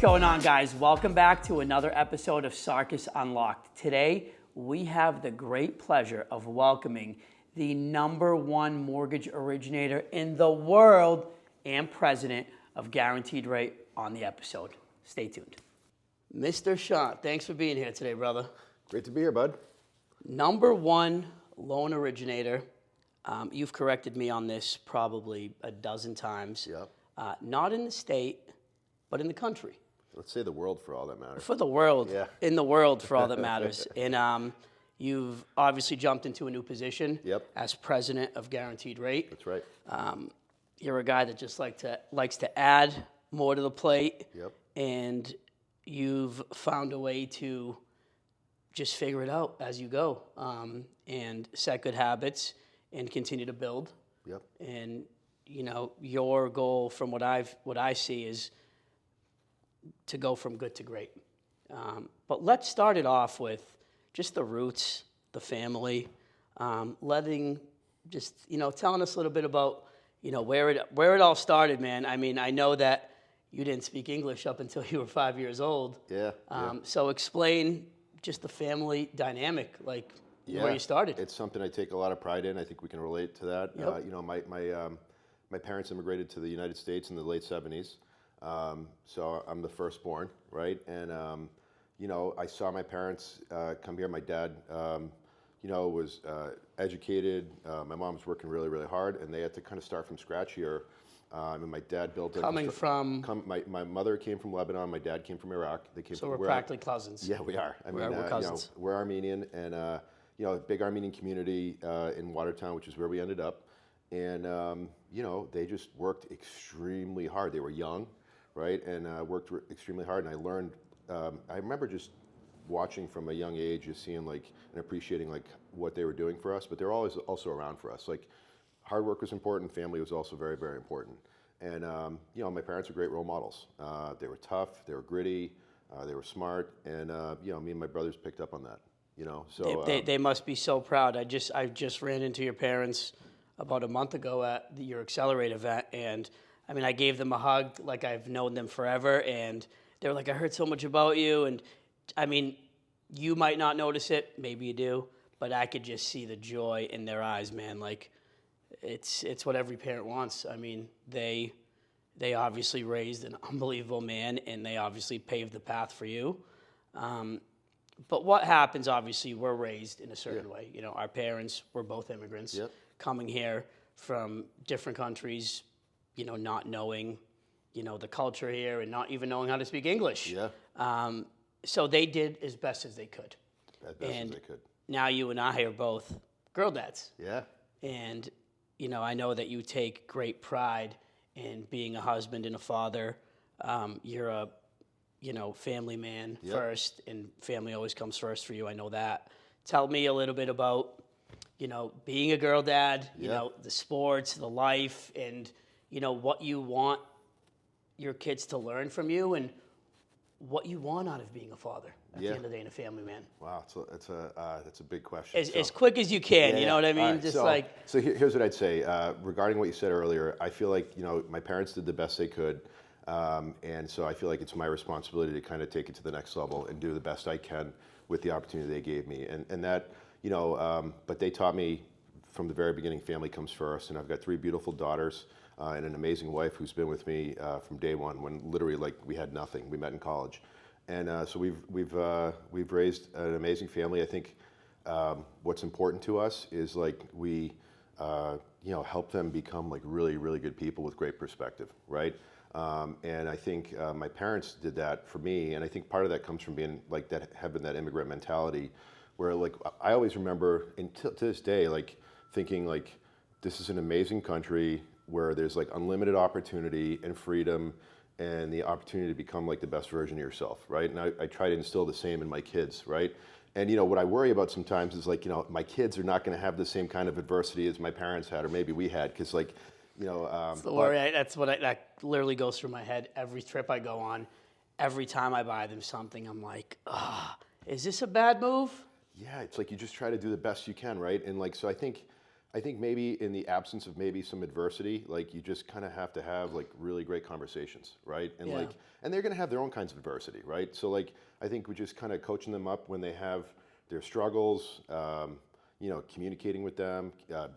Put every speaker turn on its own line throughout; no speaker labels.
going on, guys? Welcome back to another episode of Sarkis Unlocked. Today, we have the great pleasure of welcoming the #1 mortgage originator in the world and president of Guaranteed Rate on the episode. Stay tuned. Mr. Shant, thanks for being here today, brother.
Great to be here, bud.
#1 loan originator. You've corrected me on this probably a dozen times.
Yep.
Not in the state, but in the country.
Let's say the world for all that matters.
For the world.
Yeah.
In the world for all that matters. And you've obviously jumped into a new position.
Yep.
As president of Guaranteed Rate.
That's right.
You're a guy that just likes to add more to the plate.
Yep.
And you've found a way to just figure it out as you go, and set good habits and continue to build.
Yep.
And you know, your goal from what I see is to go from good to great. But let's start it off with just the roots, the family, telling us a little bit about, where it all started, man. I mean, I know that you didn't speak English up until you were 5 years old.
Yeah.
So explain just the family dynamic, where you started.
It's something I take a lot of pride in. I think we can relate to that.
Yep.
My parents immigrated to the United States in the late 70s. So I'm the firstborn, right? And, I saw my parents come here. My dad, was educated. My mom was working really, really hard, and they had to kind of start from scratch here. And my dad built my mother came from Lebanon. My dad came from Iraq.
So we're practically cousins.
Yeah, we are.
We're cousins.
We're Armenian, and a big Armenian community in Watertown, which is where we ended up. And they just worked extremely hard. They were young, right, and worked extremely hard. And I learned. I remember just watching from a young age, just seeing and appreciating what they were doing for us. But they were always also around for us. Hard work was important. Family was also very, very important. And my parents were great role models. They were tough. They were gritty. They were smart. And me and my brothers picked up on that. So
they must be so proud. I just ran into your parents about a month ago at your Accelerate event, and I gave them a hug like I've known them forever, and they were like, I heard so much about you, and you might not notice it, maybe you do, but I could just see the joy in their eyes, man. It's what every parent wants. They obviously raised an unbelievable man, and they obviously paved the path for you. But what happens, obviously, we're raised in a certain way. Our parents were both immigrants.
Yep.
Coming here from different countries, not knowing, the culture here and not even knowing how to speak English.
Yeah.
So they did as best as they could.
As best as they could.
Now you and I are both girl dads.
Yeah.
And, I know that you take great pride in being a husband and a father. You're a, family man first, and family always comes first for you. I know that. Tell me a little bit about being a girl dad, the sports, the life, and, what you want your kids to learn from you and what you want out of being a father at the end of the day and a family man.
Wow, that's a big question.
As quick as you can, you know what I mean?
Right, so here's what I'd say. Regarding what you said earlier, I feel like, my parents did the best they could. And so I feel like it's my responsibility to kind of take it to the next level and do the best I can with the opportunity they gave me. And that, but they taught me from the very beginning, family comes first. And I've got 3 beautiful daughters and an amazing wife who's been with me from day one, when literally we had nothing. We met in college. And so we've raised an amazing family. I think what's important to us is we help them become really, really good people with great perspective, right? And I think my parents did that for me, and I think part of that comes from being having that immigrant mentality, where I always remember to this day thinking this is an amazing country where there's unlimited opportunity and freedom and the opportunity to become the best version of yourself, right? And I try to instill the same in my kids, right? And what I worry about sometimes is my kids are not going to have the same kind of adversity as my parents had, or maybe we had, because
That's the worry. That literally goes through my head every trip I go on. Every time I buy them something, I'm like, is this a bad move?
Yeah, it's you just try to do the best you can, right? And so I think I think maybe in the absence of maybe some adversity, like you just kind of have to have like really great conversations, right? And
Yeah.
and they're going to have their own kinds of adversity, right? So like, I think we're just kind of coaching them up when they have their struggles, communicating with them,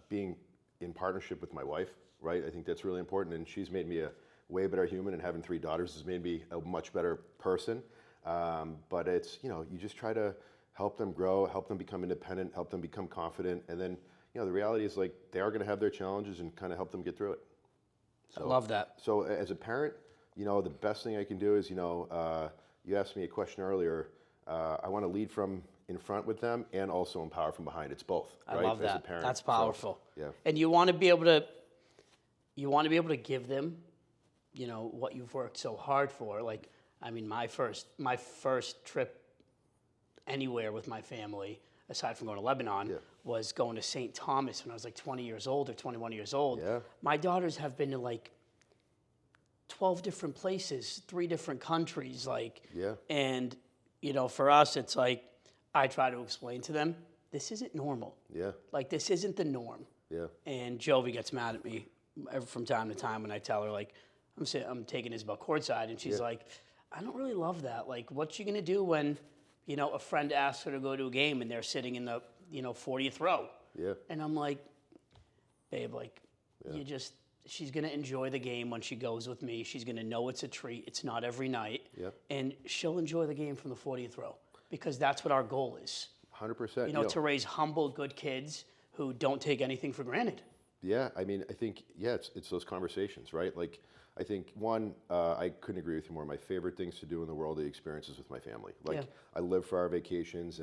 being in partnership with my wife, right? I think that's really important, and she's made me a way better human, and having 3 daughters has made me a much better person. But it's, you just try to help them grow, help them become independent, help them become confident, and then the reality is like they are going to have their challenges and kind of help them get through it.
I love that.
So as a parent, the best thing I can do is, you asked me a question earlier. I want to lead from in front with them and also empower from behind. It's both.
I
right?
love that.
As a parent.
That's powerful.
So, yeah.
And you want to be able to give them, what you've worked so hard for. Like, I mean, my first trip anywhere with my family, aside from going to Lebanon, was going to St. Thomas when I was like 20 years old or 21 years old.
Yeah.
My daughters have been to like 12 different places, 3 different countries, and for us, it's like I try to explain to them, this isn't normal.
Yeah.
Like, this isn't the norm.
Yeah.
And Jovi gets mad at me from time to time when I tell her, like, I'm taking Isabel courtside, and she's like, I don't really love that. Like, what's she gonna do when, a friend asks her to go to a game and they're sitting in the, 40th row?
Yeah.
And I'm like, babe, like, she's gonna enjoy the game when she goes with me. She's gonna know it's a treat. It's not every night.
Yeah.
And she'll enjoy the game from the 40th row, because that's what our goal is.
100%.
To raise humble, good kids who don't take anything for granted.
Yeah, I mean, I think, it's those conversations, right? Like, I think, one, I couldn't agree with you more. My favorite things to do in the world are the experiences with my family. Like, I live for our vacations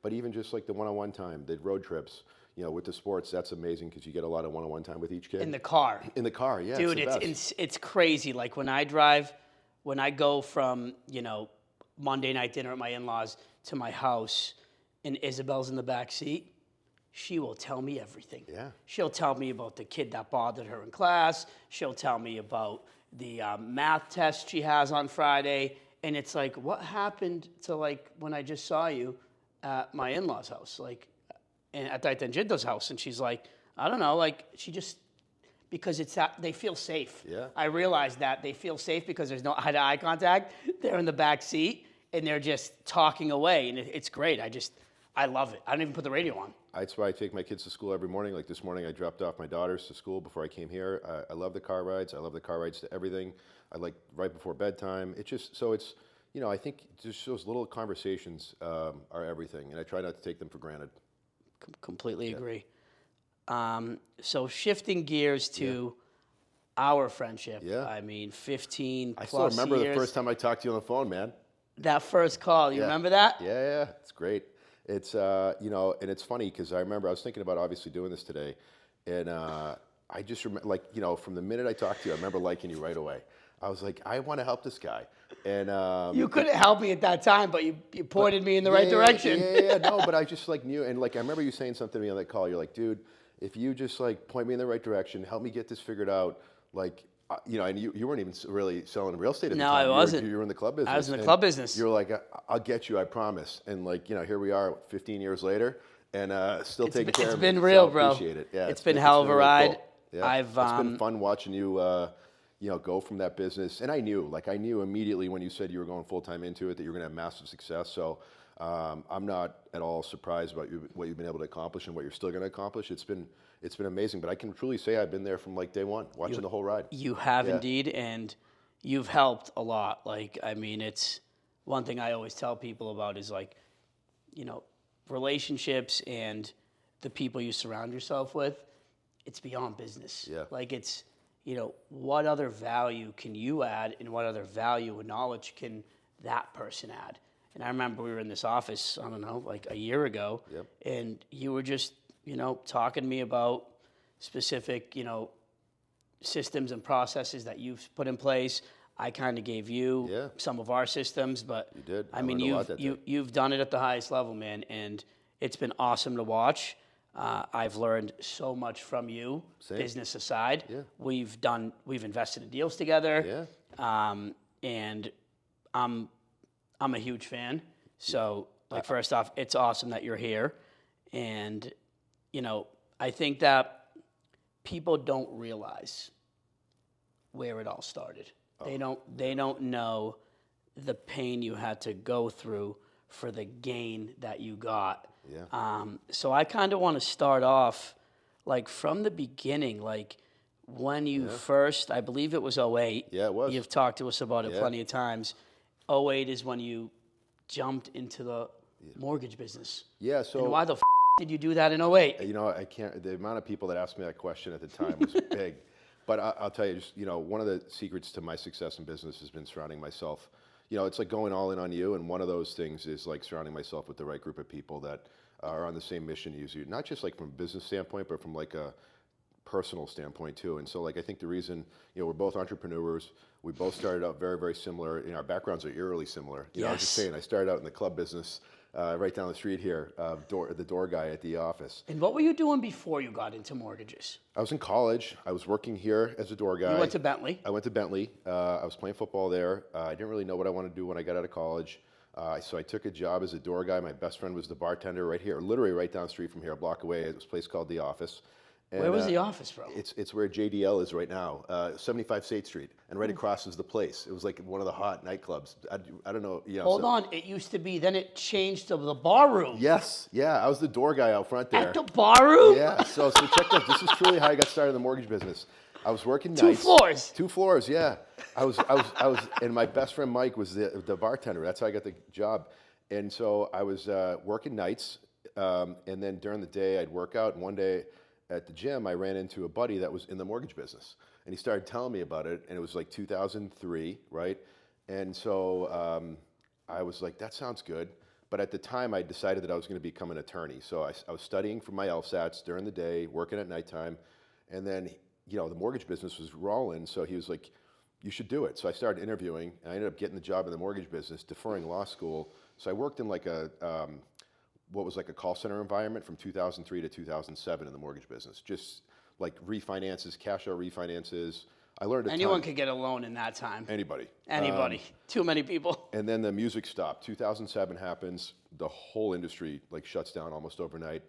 but even just like the one-on-one time, the road trips, with the sports, that's amazing because you get a lot of one-on-one time with each kid.
In the car.
In the car, yeah.
Dude, it's crazy. Like, when I go from, Monday night dinner at my in-laws to my house and Isabel's in the back seat, she will tell me everything.
Yeah.
She'll tell me about the kid that bothered her in class. She'll tell me about the math test she has on Friday. And it's like, what happened to, like, when I just saw you at my in-laws' house, like, and at Daitan Jindo's house? And she's like, I don't know, like, she just, because it's that, they feel safe.
Yeah.
I realize that they feel safe because there's no eye-to-eye contact. They're in the back seat, and they're just talking away, and it's great. I love it. I don't even put the radio on.
That's why I take my kids to school every morning. Like this morning, I dropped off my daughters to school before I came here. I love the car rides. I love the car rides to everything. I like right before bedtime. It's just, so it's, I think just those little conversations are everything, and I try not to take them for granted.
Completely agree. So shifting gears to our friendship.
Yeah.
I mean, 15 plus
I still remember
years.
the first time I talked to you on the phone, man.
That first call, you remember that?
Yeah, it's great. It's, and it's funny because I remember I was thinking about obviously doing this today, and I just remember, like, from the minute I talked to you, I remember liking you right away. I was like, I want to help this guy. And
you couldn't help me at that time, but you pointed me in the right direction.
No, but I just like knew, and like I remember you saying something to me on that call. You're like, dude, if you just like point me in the right direction, help me get this figured out, like. And you weren't even really selling real estate at the time.
No, I wasn't.
You were in the club business.
I was in the club business.
You were like, I'll get you, I promise. And like, here we are 15 years later and still taking care of it.
It's been real,
so
bro.
Appreciate it. Yeah,
it's been hell of a ride.
Cool. Yeah. It's been fun watching you, go from that business. And I knew immediately when you said you were going full-time into it that you were going to have massive success. So I'm not at all surprised about what you've been able to accomplish and what you're still going to accomplish. It's been amazing, but I can truly say I've been there from like day one, watching the whole ride.
You have indeed, and you've helped a lot. Like, I mean, it's one thing I always tell people about is like, relationships and the people you surround yourself with, it's beyond business.
Yeah.
Like, it's, what other value can you add and what other value and knowledge can that person add? And I remember we were in this office, I don't know, like a year ago, and you were just, talking to me about specific, systems and processes that you've put in place. I kind of gave you some of our systems, but
you did.
I mean, you've done it at the highest level, man, and it's been awesome to watch. I've learned so much from you, business aside.
Yeah.
We've invested in deals together.
Yeah.
And I'm a huge fan. So, like, first off, it's awesome that you're here. And, I think that people don't realize where it all started. They don't know the pain you had to go through for the gain that you got.
Yeah.
So I kind of want to start off like from the beginning, like when you first, I believe it was '08.
Yeah, it was.
You've talked to us about it plenty of times. '08 is when you jumped into the mortgage business.
Yeah, so
And why the did you do that in '08?
you know, I can't. The amount of people that asked me that question at the time was big. But I'll tell you, just one of the secrets to my success in business has been surrounding myself. It's like going all in on you, and one of those things is like surrounding myself with the right group of people that are on the same mission as you. Not just like from a business standpoint, but from like a personal standpoint too. And so like I think the reason we're both entrepreneurs, we both started out very, very similar. Our backgrounds are eerily similar. I was just saying, I started out in the club business right down the street here, the door guy at the office.
And what were you doing before you got into mortgages?
I was in college. I was working here as a door guy.
You went to Bentley?
I went to Bentley. I was playing football there. I didn't really know what I wanted to do when I got out of college. So I took a job as a door guy. My best friend was the bartender right here, literally right down the street from here, a block away. It was a place called The Office. And,
where was the office, bro?
It's where JDL is right now, 75 State Street, and right across is the place. It was like one of the hot nightclubs. I don't know.
Hold on, it used to be. Then it changed to the bar room.
Yes, yeah, I was the door guy out front there.
At the bar room?
Yeah. So check this. This is truly how I got started in the mortgage business. I was working nights.
2 floors.
2 floors. Yeah. I was, and my best friend Mike was the bartender. That's how I got the job. And so I was working nights, and then during the day I'd work out. And one day at the gym, I ran into a buddy that was in the mortgage business, and he started telling me about it. And it was like 2003, right? And so I was like, that sounds good. But at the time, I decided that I was going to become an attorney. So I was studying for my LSATs during the day, working at nighttime, and then the mortgage business was rolling. So he was like, you should do it. So I started interviewing, and I ended up getting the job in the mortgage business, deferring law school. So I worked in like what was like a call center environment from 2003 to 2007 in the mortgage business. Just like refinances, cash out refinances. I learned a
Anyone
ton.
could get a loan in that time.
Anybody.
Too many people.
And then the music stopped. 2007 happens. The whole industry like shuts down almost overnight.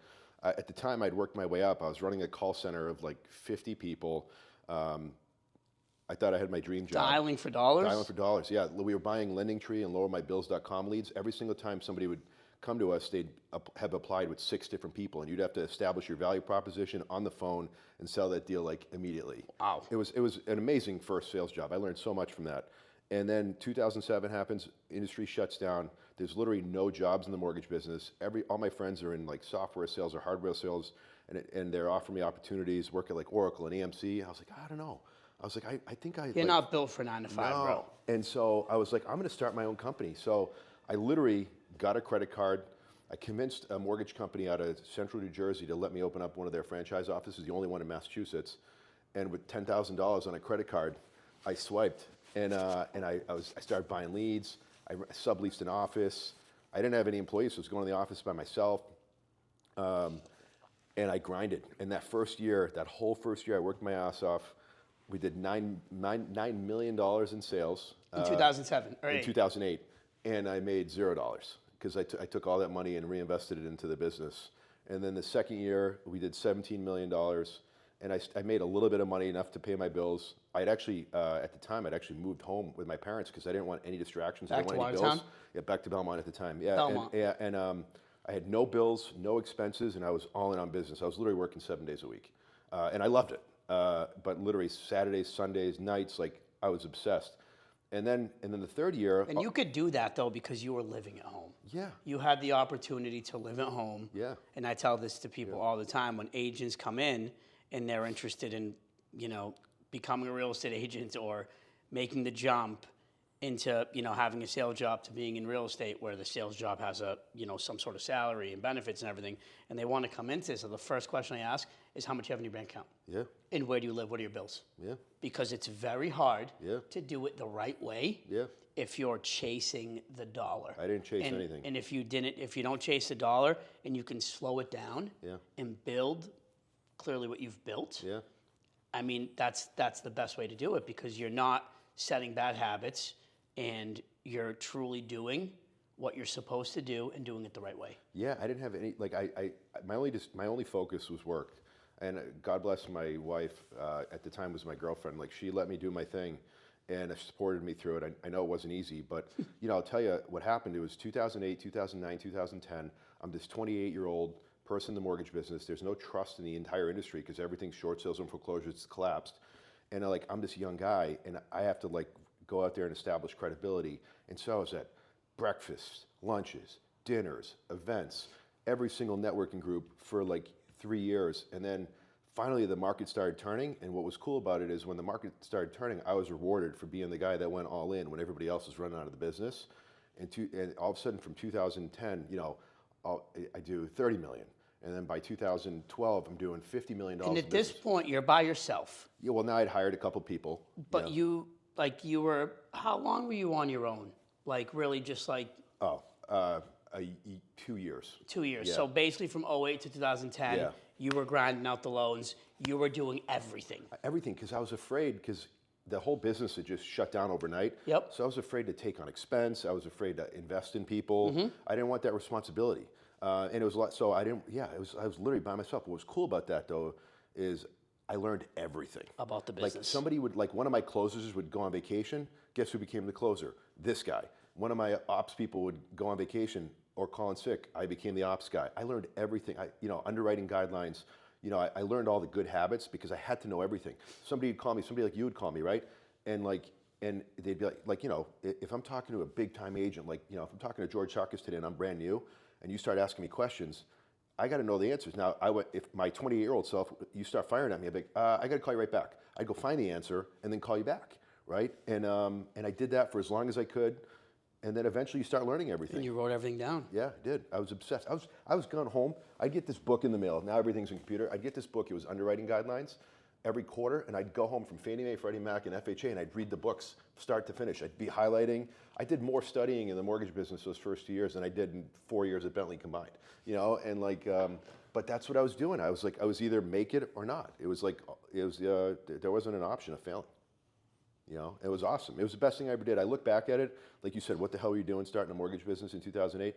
At the time, I'd worked my way up. I was running a call center of like 50 people. I thought I had my dream job.
Dialing for dollars?
Dialing for dollars, yeah. We were buying LendingTree and LowerMyBills.com leads. Every single time somebody would come to us, they'd have applied with 6 different people, and you'd have to establish your value proposition on the phone and sell that deal like immediately.
Wow.
It was an amazing first sales job. I learned so much from that. And then 2007 happens, industry shuts down. There's literally no jobs in the mortgage business. All my friends are in like software sales or hardware sales, and they're offering me opportunities, work at like Oracle and EMC. I was like, I don't know. I was like, I think
You're not built for 9 to 5,
no.
bro.
And so I was like, I'm going to start my own company. So I literally got a credit card. I convinced a mortgage company out of central New Jersey to let me open up one of their franchise offices, the only one in Massachusetts. And with $10,000 on a credit card, I swiped, and I started buying leads. I subleased an office. I didn't have any employees, so I was going to the office by myself. And I grinded. And that whole first year, I worked my ass off. We did $9 million in sales.
In 2007 or
in
8?
2008. And I made $0 because I took all that money and reinvested it into the business. And then the second year, we did $17 million. And I made a little bit of money, enough to pay my bills. I'd actually, at the time, I'd actually moved home with my parents because I didn't want any distractions.
Back
I didn't
to
want any
Watertown?
bills. Yeah, back to Belmont at the time. Yeah,
Belmont.
And I had no bills, no expenses, and I was all in on business. I was literally working 7 days a week. And I loved it. But literally Saturdays, Sundays, nights, like I was obsessed. And then the third year.
And you could do that though because you were living at home.
Yeah.
You had the opportunity to live at home.
Yeah.
And I tell this to people all the time when agents come in and they're interested in, becoming a real estate agent or making the jump into, having a sales job to being in real estate where the sales job has a, some sort of salary and benefits and everything, and they want to come into this. So the first question I ask is how much you have in your bank account?
Yeah.
And where do you live? What are your bills?
Yeah.
Because it's very hard
Yeah.
to do it the right way.
Yeah.
If you're chasing the dollar.
I didn't chase anything.
And if you don't chase the dollar and you can slow it down
Yeah.
and build clearly what you've built,
Yeah.
I mean, that's the best way to do it because you're not setting bad habits and you're truly doing what you're supposed to do and doing it the right way.
Yeah, I didn't have any, like my only focus was work. And God bless my wife, at the time was my girlfriend. Like, she let me do my thing and supported me through it. I know it wasn't easy, but I'll tell you what happened. It was 2008, 2009, 2010. I'm this 28-year-old person in the mortgage business. There's no trust in the entire industry because everything's short sales and foreclosures collapsed. And I'm this young guy, and I have to go out there and establish credibility. And so I was at breakfasts, lunches, dinners, events, every single networking group for 3 years. And then finally the market started turning. And what was cool about it is when the market started turning, I was rewarded for being the guy that went all in when everybody else was running out of the business. And all of a sudden from 2010, I do 30 million. And then by 2012, I'm doing $50 million.
And at this point, you're by yourself.
Yeah, well, now I'd hired a couple people.
But you were, how long were you on your own? Really just
2 years.
2 years.
Yeah.
So basically from 2008 to 2010,
Yeah.
you were grinding out the loans. You were doing everything.
Everything, because I was afraid, because the whole business had just shut down overnight.
Yep.
So I was afraid to take on expense. I was afraid to invest in people.
Mm-hmm.
I didn't want that responsibility. And it was so I didn't, I was literally by myself. What was cool about that though is I learned everything.
About the business.
Somebody would, one of my closers would go on vacation. Guess who became the closer? This guy. One of my ops people would go on vacation or call in sick. I became the ops guy. I learned everything. Underwriting guidelines. I learned all the good habits because I had to know everything. Somebody would call me, somebody like you would call me, right? And and they'd be if I'm talking to a big time agent, if I'm talking to George Sarkis today and I'm brand new, and you start asking me questions, I got to know the answers. Now, if my 28-year-old self, you start firing at me, I'd be I got to call you right back. I'd go find the answer and then call you back, right? And I did that for as long as I could. And then eventually you start learning everything.
And you wrote everything down.
Yeah, I did. I was obsessed. I was going home. I'd get this book in the mail. Now everything's in computer. I'd get this book. It was underwriting guidelines every quarter. And I'd go home from Fannie Mae, Freddie Mac, and FHA, and I'd read the books start to finish. I'd be highlighting. I did more studying in the mortgage business those first 2 years than I did in 4 years at Bentley combined. But that's what I was doing. I was either make it or not. It was there wasn't an option of failing. It was awesome. It was the best thing I ever did. I look back at it, like you said, what the hell were you doing starting a mortgage business in 2008?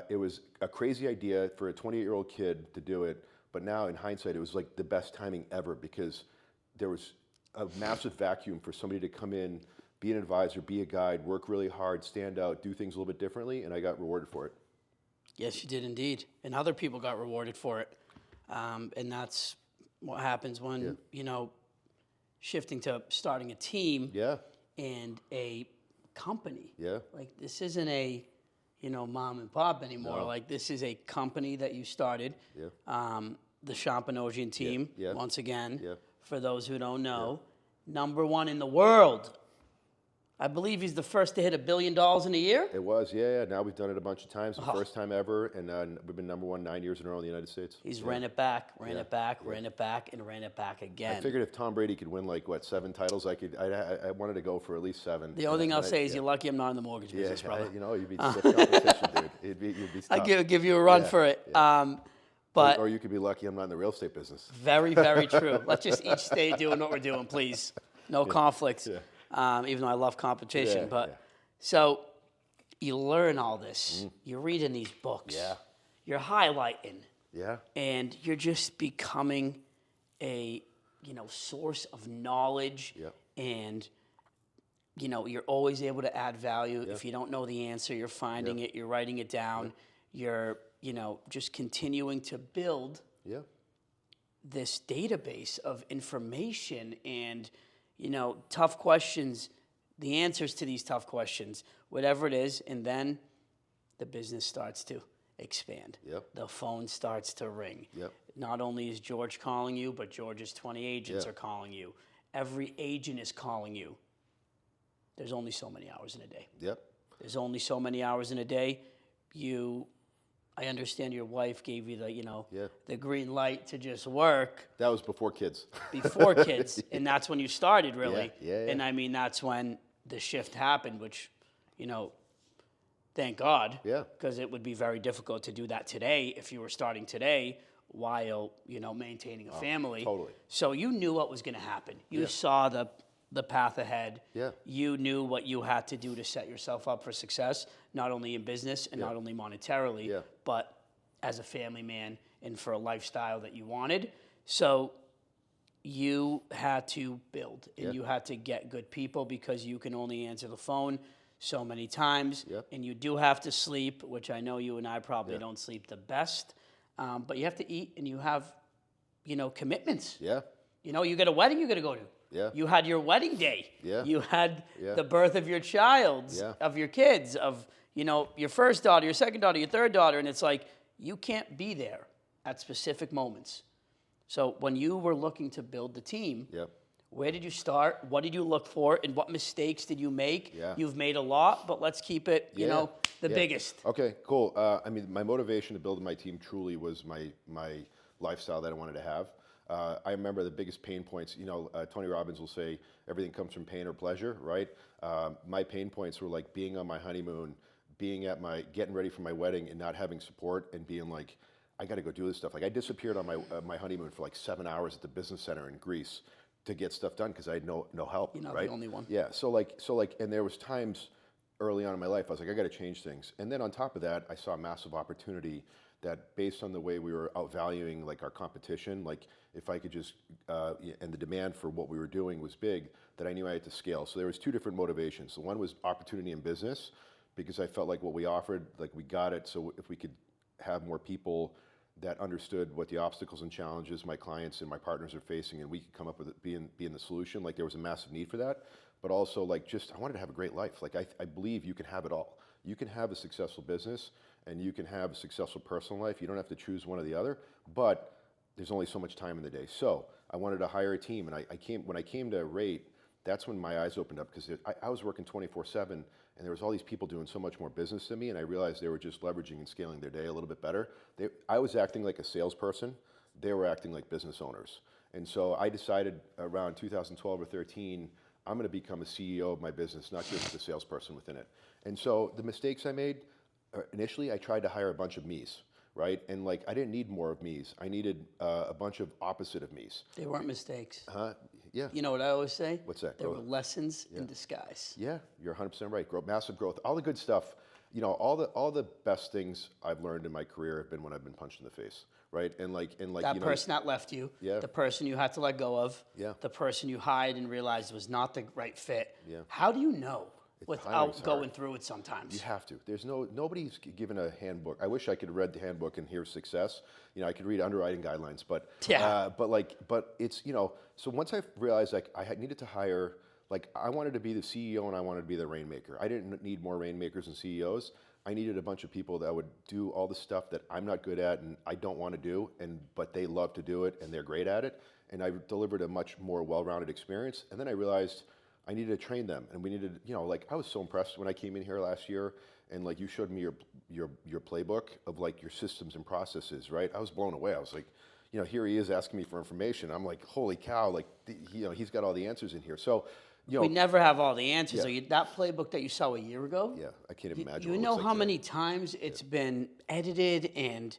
It was a crazy idea for a 28-year-old kid to do it, but now in hindsight, it was the best timing ever because there was a massive vacuum for somebody to come in, be an advisor, be a guide, work really hard, stand out, do things a little bit differently, and I got rewarded for it.
Yes, you did indeed. And other people got rewarded for it. And that's what happens when, shifting to starting a team and a company.
Yeah.
This isn't a, mom and pop anymore.
No.
This is a company that you started.
Yeah.
The Shant Banosian team,
Yeah.
once again,
Yeah.
for those who don't know, #1 in the world. I believe he's the first to hit $1 billion in a year.
It was, yeah. Now we've done it a bunch of times, the first time ever, and we've been #1 9 years in a row in the United States.
He's ran it back, ran it back, and ran it back again.
I figured if Tom Brady could win 7 titles, I wanted to go for at least 7.
The only thing I'll say is you're lucky I'm not in the mortgage business, brother.
You'd be stiff competition, dude. You'd be tough.
I'll give you a run for it.
Yeah.
But
or you could be lucky I'm not in the real estate business.
Very, very true. Let's just each stay doing what we're doing, please. No conflicts.
Yeah.
Even though I love competition.
Yeah,
So you learn all this. You're reading these books.
Yeah.
You're highlighting.
Yeah.
And you're just becoming a, source of knowledge.
Yeah.
And, you're always able to add value. If you don't know the answer, you're finding it, you're writing it down. You're, just continuing to build this database of information and, tough questions, the answers to these tough questions, whatever it is, and then the business starts to expand.
Yep.
The phone starts to ring.
Yep.
Not only is George calling you, but George's 20 agents are calling you. Every agent is calling you. There's only so many hours in a day.
Yep.
There's only so many hours in a day. I understand your wife gave you the green light to just work.
That was before kids.
Before kids. And that's when you started, really.
Yeah.
And that's when the shift happened, which, thank God.
Yeah.
Because it would be very difficult to do that today if you were starting today while, maintaining a family.
Totally.
So you knew what was going to happen. You saw the path ahead.
Yeah.
You knew what you had to do to set yourself up for success, not only in business and not only monetarily, but as a family man and for a lifestyle that you wanted. So you had to build and you had to get good people because you can only answer the phone so many times. And you do have to sleep, which I know you and I probably don't sleep the best. But you have to eat and you have, commitments.
Yeah.
You got a wedding you got to go to.
Yeah.
You had your wedding day.
Yeah.
You had the birth of your child, of your kids, of, your first daughter, your second daughter, your third daughter. And it's like, you can't be there at specific moments. So when you were looking to build the team, where did you start? What did you look for? And what mistakes did you make? You've made a lot, but let's keep it, the biggest.
Okay, cool. I mean, my motivation to build my team truly was my lifestyle that I wanted to have. I remember the biggest pain points, Tony Robbins will say, everything comes from pain or pleasure, right? My pain points were like being on my honeymoon, getting ready for my wedding and not having support and being like, I got to go do this stuff. Like I disappeared on my honeymoon for like 7 hours at the business center in Greece to get stuff done because I had no help.
You're not
right?
the only one.
Yeah. So and there was times early on in my life I was like, I got to change things. And then on top of that, I saw a massive opportunity that based on the way we were outvaluing like our competition, like if I could just and the demand for what we were doing was big, that I knew I had to scale. So there was two different motivations. So one was opportunity in business because I felt like what we offered, like we got it. So if we could have more people that understood what the obstacles and challenges my clients and my partners are facing, and we could come up with it, being the solution. Like there was a massive need for that, but also like just I wanted to have a great life. Like I believe you can have it all. You can have a successful business, and you can have a successful personal life. You don't have to choose one or the other, but there's only so much time in the day. So I wanted to hire a team, and when I came to Rate, that's when my eyes opened up because I was working 24/7, and there was all these people doing so much more business than me, and I realized they were just leveraging and scaling their day a little bit better. I was acting like a salesperson. They were acting like business owners. And so I decided around 2012 or 13, I'm going to become a CEO of my business, not just a salesperson within it. And so the mistakes I made, initially I tried to hire a bunch of me's, right? And like I didn't need more of me's. I needed a bunch of opposite of me's.
They weren't mistakes.
Yeah.
You know what I always say?
What's that?
They were lessons in disguise.
Yeah, you're 100% right. Massive growth, all the good stuff. All the best things I've learned in my career have been when I've been punched in the face, right? And
that person that left you, the person you had to let go of, the person you hired and realized was not the right fit.
Yeah.
How do you know without going through it sometimes?
You have to. There's nobody's given a handbook. I wish I could have read the handbook and hear success. I could read underwriting guidelines, but it's So once I realized like I needed to hire. Like I wanted to be the CEO and I wanted to be the rainmaker. I didn't need more rainmakers and CEOs. I needed a bunch of people that would do all the stuff that I'm not good at and I don't want to do, but they love to do it and they're great at it. And I delivered a much more well-rounded experience. And then I realized I needed to train them, and we needed, I was so impressed when I came in here last year, and like you showed me your playbook of like your systems and processes, right? I was blown away. I was like, here he is asking me for information. I'm like, holy cow! Like, he's got all the answers in here. So.
We never have all the answers. So that playbook that you saw a year ago,
I can't even imagine.
You know how many times it's been edited and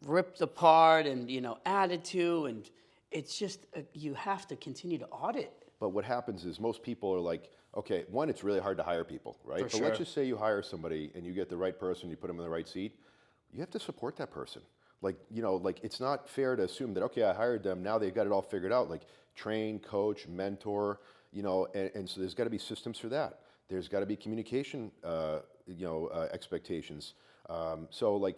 ripped apart and added to, and it's just you have to continue to audit.
But what happens is most people are like, okay, one, it's really hard to hire people, right?
But
let's just say you hire somebody and you get the right person, you put them in the right seat, you have to support that person. Like it's not fair to assume that, okay, I hired them, now they've got it all figured out. Like train, coach, mentor. And so there's got to be systems for that. There's got to be communication, expectations. So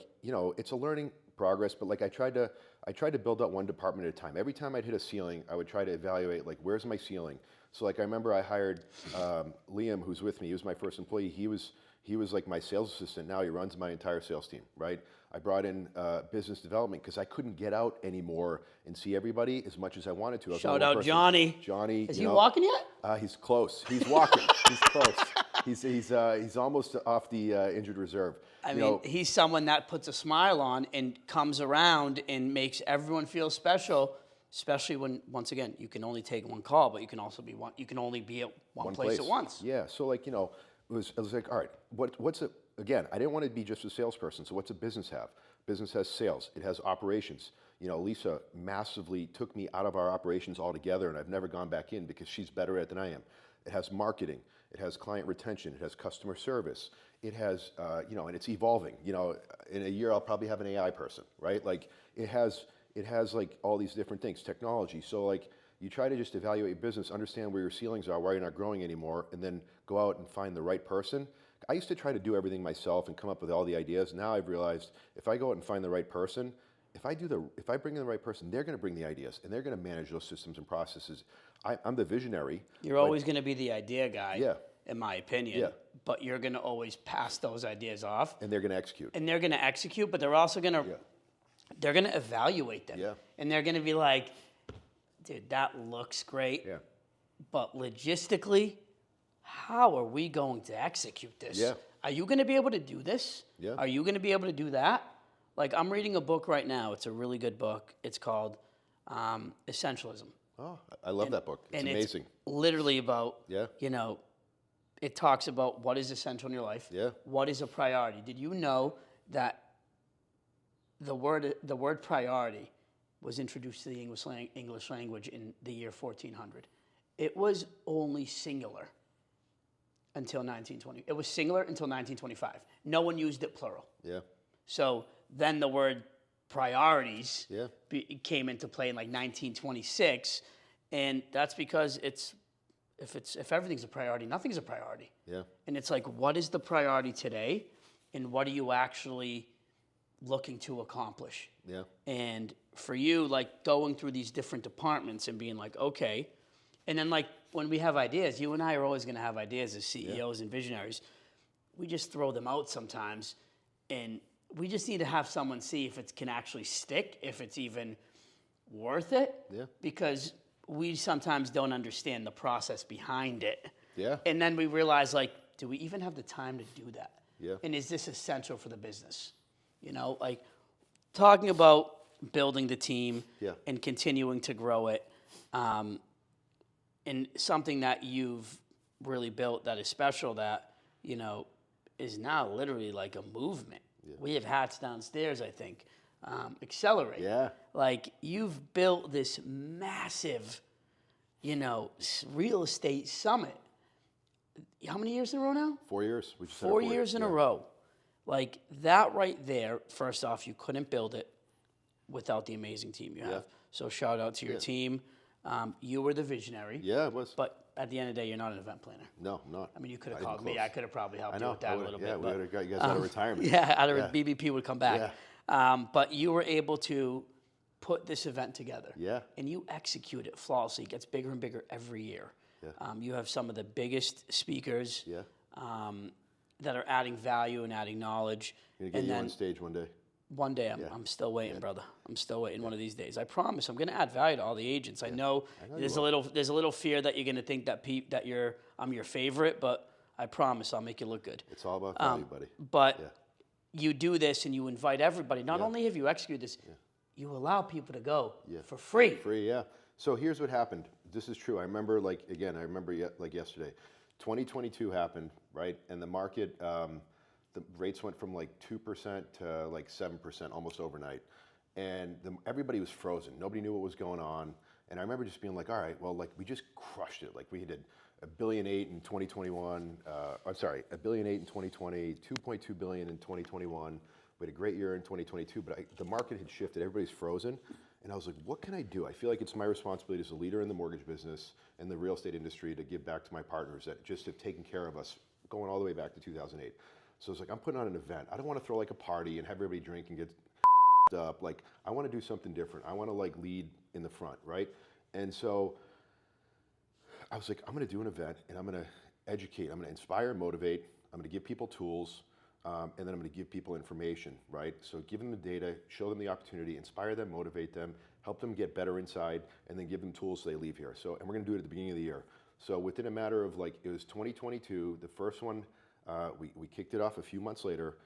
it's a learning progress. But like I tried to build out one department at a time. Every time I'd hit a ceiling, I would try to evaluate like where's my ceiling. So like I remember I hired Liam, who's with me. He was my first employee. He was like my sales assistant. Now he runs my entire sales team, right? I brought in business development because I couldn't get out anymore and see everybody as much as I wanted to.
Shout out Johnny.
Johnny,
is he walking yet?
He's close. He's walking. He's close. He's almost off the injured reserve.
I mean, he's someone that puts a smile on and comes around and makes everyone feel special. Especially when, once again, you can only take one call, but you can also be you can only be at one place at once.
Yeah. So I was like, all right, what's it? Again, I didn't want to be just a salesperson. So what's a business have? Business has sales. It has operations. Lisa massively took me out of our operations altogether, and I've never gone back in because she's better at it than I am. It has marketing. It has client retention. It has customer service. It has, and it's evolving. In a year, I'll probably have an AI person, right? Like it has it has like all these different things, technology. So like you try to just evaluate your business, understand where your ceilings are, why you're not growing anymore, and then go out and find the right person. I used to try to do everything myself and come up with all the ideas. Now I've realized if I go out and find the right person, if I bring in the right person, they're going to bring the ideas and they're going to manage those systems and processes. I'm the visionary.
You're always going to be the idea guy,
Yeah.
in my opinion.
Yeah.
But you're going to always pass those ideas off.
And they're going to execute.
And they're going to execute, but they're also going to they're going to evaluate them.
Yeah.
And they're going to be like, dude, that looks great.
Yeah.
But logistically, how are we going to execute this?
Yeah.
Are you going to be able to do this?
Yeah.
Are you going to be able to do that? Like, I'm reading a book right now. It's a really good book. It's called Essentialism.
Oh, I love that book. It's amazing.
It's literally about,
Yeah.
you know, it talks about what is essential in your life.
Yeah.
What is a priority? Did you know that the word priority was introduced to the English language in the year 1400? It was only singular until 1920. It was singular until 1925. No one used it plural.
Yeah.
So then the word priorities
Yeah.
came into play in like 1926, and that's because if everything's a priority, nothing's a priority.
Yeah.
And it's like, what is the priority today, and what are you actually looking to accomplish?
Yeah.
And for you, like going through these different departments and being like, okay, and then like when we have ideas, you and I are always going to have ideas as CEOs and visionaries. We just throw them out sometimes, and we just need to have someone see if it can actually stick, if it's even worth it.
Yeah.
Because we sometimes don't understand the process behind it.
Yeah.
And then we realize, like, do we even have the time to do that?
Yeah.
And is this essential for the business? You know, like talking about building the team and continuing to grow it, and something that you've really built that is special that, you know, is now literally like a movement. Yeah. We have hats downstairs, I think. Accelerate.
Yeah.
Like you've built this massive, you know, real estate summit. How many years in a row now?
4 years. We just had
4 years in a row. Like that right there, first off, you couldn't build it without the amazing team you have.
Yeah.
So shout out to your team. You were the visionary.
Yeah, it was.
But at the end of the day, you're not an event planner.
No, I'm not.
I mean, you could have called me. I could have probably helped you with that a little bit.
Yeah, we would have got you guys out of retirement.
Yeah, BBP would come back.
Yeah.
But you were able to put this event together.
Yeah.
And you execute it flawlessly. It gets bigger and bigger every year.
Yeah.
You have some of the biggest speakers
Yeah.
that are adding value and adding knowledge.
Gonna get you on stage one day.
One day, I'm still waiting, brother. I'm still waiting one of these days. I promise. I'm going to add value to all the agents. I know there's a little fear that you're going to think that I'm your favorite, but I promise I'll make you look good.
It's all about value, buddy.
But you do this and you invite everybody. Not only have you executed this, you allow people to go for free.
Free, yeah. So here's what happened. This is true. I remember, like yesterday. 2022 happened, right? And the market, the rates went from like 2% to like 7% almost overnight. And everybody was frozen. Nobody knew what was going on. And I remember just being like, all right, well, like we just crushed it. Like we did $1.8 billion in 2021. $1.8 billion in 2020, $2.2 billion in 2021. We had a great year in 2022, but the market had shifted. Everybody's frozen. And I was like, what can I do? I feel like it's my responsibility as a leader in the mortgage business and the real estate industry to give back to my partners that just have taken care of us going all the way back to 2008. So I was like, I'm putting on an event. I don't want to throw like a party and have everybody drink and get up. Like, I want to do something different. I want to like lead in the front, right? And so I was like, I'm going to do an event and I'm going to educate. I'm going to inspire and motivate. I'm going to give people tools. And then I'm going to give people information, right? So give them the data, show them the opportunity, inspire them, motivate them, help them get better inside, and then give them tools so they leave here. So, and we're going to do it at the beginning of the year. So within a matter of like, it was 2022, the first one, we kicked it off a few months later,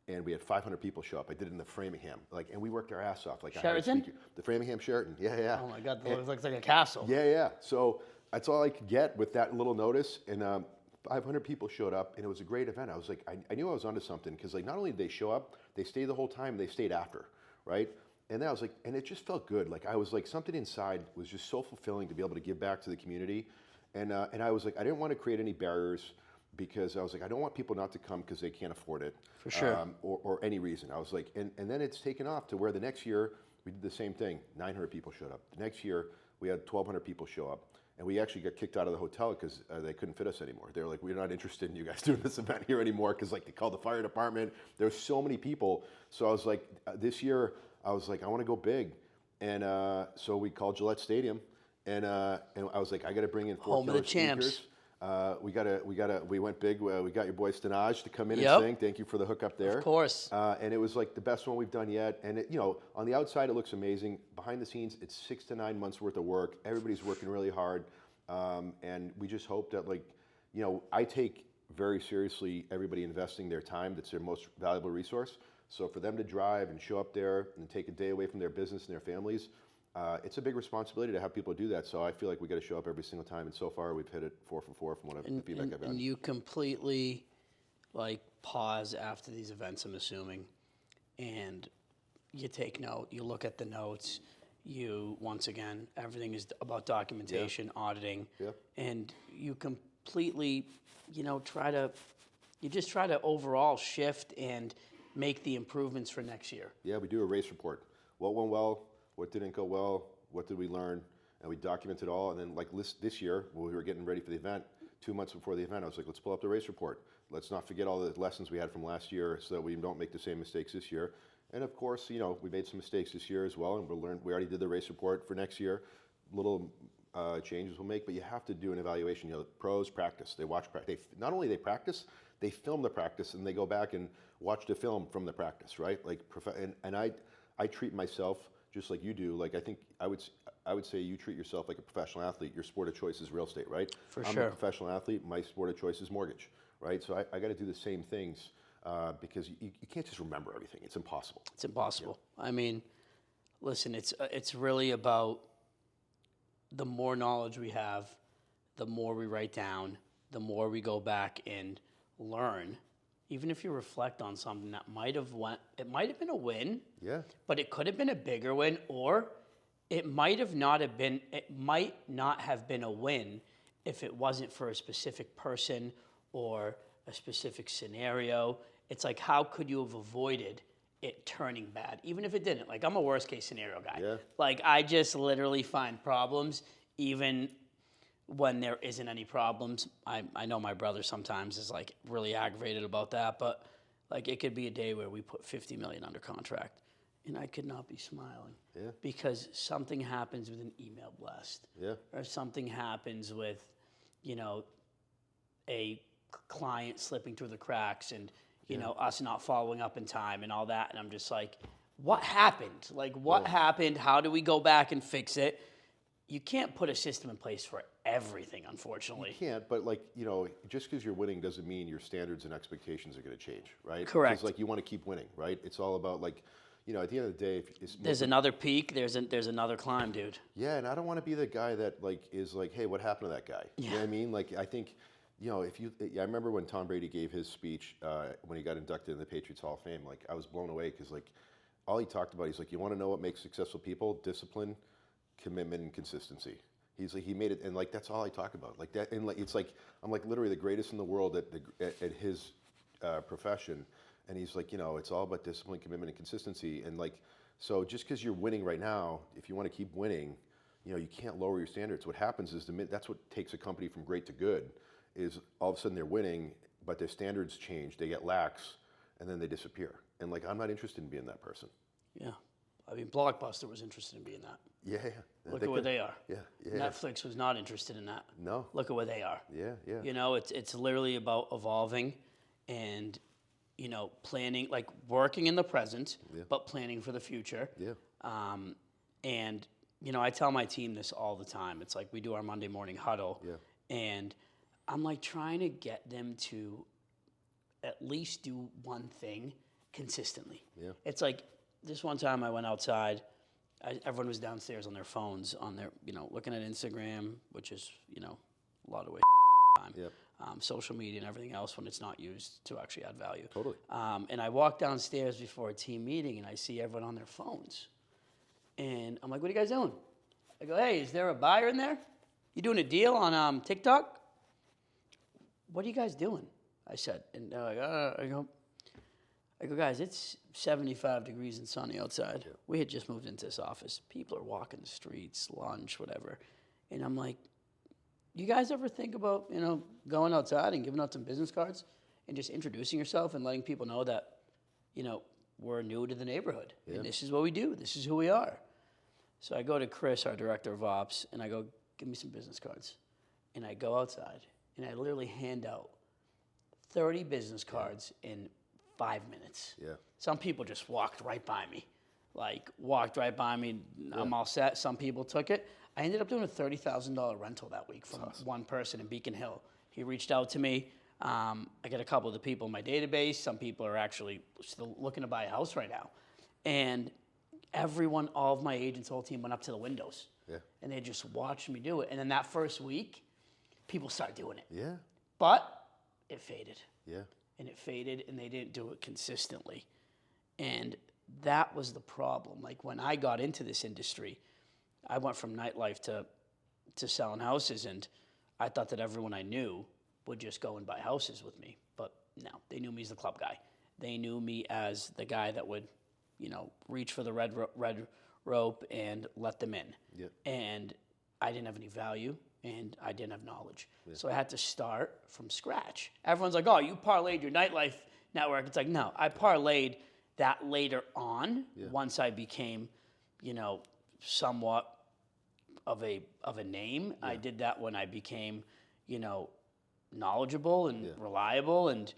and we had 500 people show up. I did it in the Framingham, like, and we worked our ass off. Like
Sheraton?
The Framingham Sheraton, yeah.
Oh my God, it looks like a castle.
Yeah. So that's all I could get with that little notice, and 500 people showed up, and it was a great event. I was like, I knew I was onto something, because like not only did they show up, they stayed the whole time, they stayed after, right? And then I was like, and it just felt good. Like I was like, something inside was just so fulfilling to be able to give back to the community. And I was like, I didn't want to create any barriers, because I was like, I don't want people not to come because they can't afford it.
For sure.
Or any reason. I was like, and then it's taken off to where the next year We did the same thing. 900 people showed up. The next year, we had 1,200 people show up. And we actually got kicked out of the hotel because they couldn't fit us anymore. They were like, we're not interested in you guys doing this event here anymore, because like they called the fire department. There were so many people. So I was like, this year, I was like, I want to go big. And so we called Gillette Stadium. And I was like, I got to bring in 4
Home of the
killer
champs.
speakers. We went big. We got your boy Stanaj to come in
Yep.
and sing. Thank you for the hookup there.
Of course.
And it was like the best one we've done yet. And it, on the outside, it looks amazing. Behind the scenes, it's 6 to 9 months worth of work. Everybody's working really hard. And we just hope that, I take very seriously everybody investing their time. That's their most valuable resource. So for them to drive and show up there and take a day away from their business and their families, it's a big responsibility to have people do that. So I feel like we got to show up every single time. And so far, we've hit it 4 for 4 from what the feedback I've gotten.
And you completely pause after these events, I'm assuming, and you take note. You look at the notes. Once again, everything is about documentation, auditing, and you completely, try to overall shift and make the improvements for next year.
Yeah, we do a race report. What went well? What didn't go well? What did we learn? And we document it all. And then this year, when we were getting ready for the event, 2 months before the event, I was like, let's pull up the race report. Let's not forget all the lessons we had from last year so that we don't make the same mistakes this year. And of course, we made some mistakes this year as well, and we already did the race report for next year. Little changes we'll make, but you have to do an evaluation. Pros practice. They watch practice. Not only they practice, they film the practice, and they go back and watch the film from the practice, right? And I treat myself just like you do. I think I would say you treat yourself like a professional athlete. Your sport of choice is real estate, right?
For
I'm
sure.
a professional athlete. My sport of choice is mortgage, right? So I got to do the same things. Because you can't just remember everything. It's impossible.
It's impossible. Yeah. I mean, listen, it's really about the more knowledge we have, the more we write down, the more we go back and learn. Even if you reflect on something that might have been a win, but it could have been a bigger win, or it might not have been a win if it wasn't for a specific person or a specific scenario. It's like, how could you have avoided it turning bad, even if it didn't? I'm a worst case scenario guy.
Yeah.
I just literally find problems even when there isn't any problems. I know my brother sometimes is really aggravated about that, but it could be a day where we put $50 million under contract and I could not be smiling because something happens with an email blast, or something happens with, a client slipping through the cracks and us not following up in time and all that, and I'm just like, what happened? What happened? How do we go back and fix it? You can't put a system in place for everything, unfortunately.
You can't, but just because you're winning doesn't mean your standards and expectations are going to change, right?
Correct.
Because you want to keep winning, right? It's all about at the end of the day,
there's another peak, there's another climb, dude.
Yeah, and I don't want to be the guy that is hey, what happened to that guy?
Yeah.
You know what I mean? I think. I remember when Tom Brady gave his speech when he got inducted in the Patriots Hall of Fame. I was blown away because all he talked about, he's you want to know what makes successful people? Discipline, commitment, and consistency. He made it, and that's all I talk about. That, and it's I'm literally the greatest in the world at his profession, and he's it's all about discipline, commitment, and consistency. And so just because you're winning right now, if you want to keep winning, you can't lower your standards. What happens is that's what takes a company from great to good. Is all of a sudden they're winning, but their standards change, they get lax, and then they disappear. And I'm not interested in being that person.
Yeah. I mean, Blockbuster was interested in being that.
Yeah.
Look at where they are.
Yeah.
Netflix was not interested in that.
No.
Look at where they are.
Yeah.
It's literally about evolving and, planning, working in the present, but planning for the future.
Yeah.
And, I tell my team this all the time. It's we do our Monday morning huddle.
Yeah.
And I'm trying to get them to at least do one thing consistently.
Yeah.
It's this one time I went outside, everyone was downstairs on their phones, on their, looking at Instagram, which is, a lot of waste time.
Yep.
Social media and everything else when it's not used to actually add value.
Totally.
And I walk downstairs before a team meeting and I see everyone on their phones. And I'm like, what are you guys doing? I go, hey, is there a buyer in there? You doing a deal on TikTok? What are you guys doing? I said, and they're like, I go, I go, guys, it's 75 degrees and sunny outside. Yeah. We had just moved into this office. People are walking the streets, lunch, whatever. And I'm like, you guys ever think about, going outside and giving out some business cards and just introducing yourself and letting people know that, we're new to the neighborhood. Yeah. And this is what we do. This is who we are. So I go to Chris, our director of ops, and I go, give me some business cards. And I go outside, and I literally hand out 30 business cards in 5 minutes. Yeah. Some people just walked right by me. I'm all set. Some people took it. I ended up doing a $30,000 rental that week from one person in Beacon Hill. He reached out to me. I got a couple of the people in my database. Some people are actually still looking to buy a house right now. And everyone, all of my agents, whole team went up to the windows. Yeah. And they just watched me do it. And then that first week, people started doing it. Yeah. But it faded. Yeah. And it faded, and they didn't do it consistently. And that was the problem. Like, when I got into this industry, I went from nightlife to selling houses, and I thought that everyone I knew would just go and buy houses with me. But no, they knew me as the club guy. They knew me as the guy that would, reach for the red rope and let them in. Yep. And I didn't have any value, and I didn't have knowledge. Yep. So I had to start from scratch. Everyone's like, oh, you parlayed your nightlife network. It's like, no, I parlayed that later on. Yeah. Once I became, somewhat of a name. Yeah. I did that when I became, knowledgeable and reliable and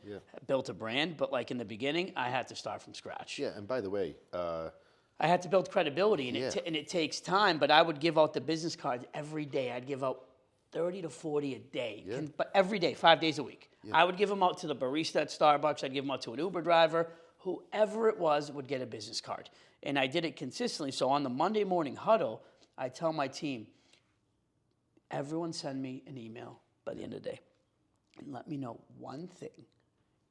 built a brand. But like in the beginning, I had to start from scratch.
Yeah, and by the way,
I had to build credibility, and it takes time. But I would give out the business cards every day. I'd give out 30 to 40 a day, but every day, 5 days a week. Yeah. I would give them out to the barista at Starbucks. I'd give them out to an Uber driver. Whoever it was would get a business card. And I did it consistently. So on the Monday morning huddle, I tell my team, everyone send me an email by the end of the day and let me know one thing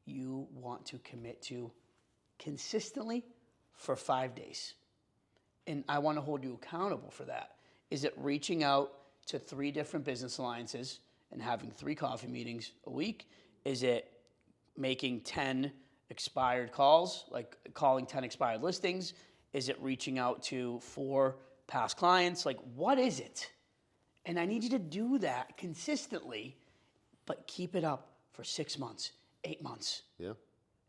you want to commit to consistently for 5 days. And I want to hold you accountable for that. Is it reaching out to 3 different business alliances and having 3 coffee meetings a week? Is it making 10 expired calls, like calling 10 expired listings? Is it reaching out to 4 past clients? Like, what is it? And I need you to do that consistently, but keep it up for 6 months, 8 months. Yeah.